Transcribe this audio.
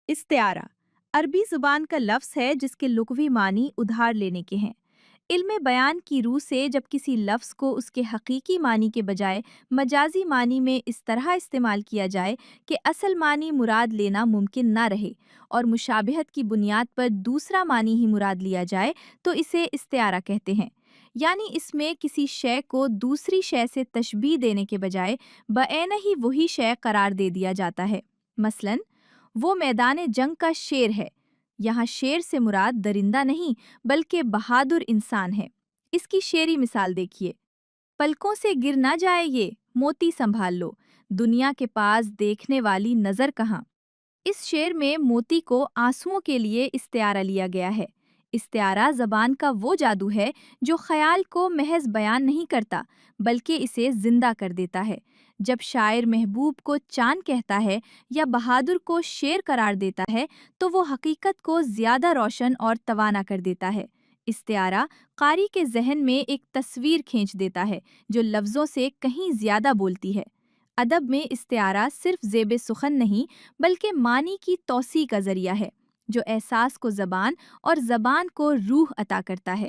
इस्तिआरा अरबी जुबान का लफ्ज़ है जिसके लुग़वी मानी उधार लेने के हैं। इल्मे बयान की रूह से जब किसी लफ्ज़ को उसके हकीकी मानी के बजाय मजाजी मानी में इस तरह इस्तेमाल किया जाए कि असल मानी मुराद लेना मुमकिन ना रहे और मुशाबहत की बुनियाद पर दूसरा मानी ही मुराद लिया जाए तो इसे इस्तिआरा कहते हैं। यानी इसमें किसी शय को दूसरी शय से तशबीह देने के बजाय बएन ही वही शय करार दे दिया जाता है। मसलन, वो मैदान जंग का शेर है। यहाँ शेर से मुराद दरिंदा नहीं बल्कि बहादुर इंसान है। इसकी शेरी मिसाल देखिए। पलकों से गिर ना जाए ये, मोती संभाल लो, दुनिया के पास देखने वाली नज़र कहाँ। इस शेर में मोती को आंसुओं के लिए इस्तिआरा लिया गया है। इस्तिआरा ज़बान का वो जादू है जो ख्याल को महज बयान नहीं करता बल्कि इसे जिंदा कर देता है। जब शायर महबूब को चांद कहता है या बहादुर को शेर करार देता है तो वो हकीकत को ज़्यादा रोशन और तवाना कर देता है। इस्तिआरा कारी के जहन में एक तस्वीर खींच देता है जो लफ्ज़ों से कहीं ज़्यादा बोलती है। अदब में इस्तिआरा सिर्फ ज़ेब सुखन नहीं बल्कि मानी की तौसी का ज़रिया है जो एहसास को ज़बान और ज़बान को रूह अता करता है।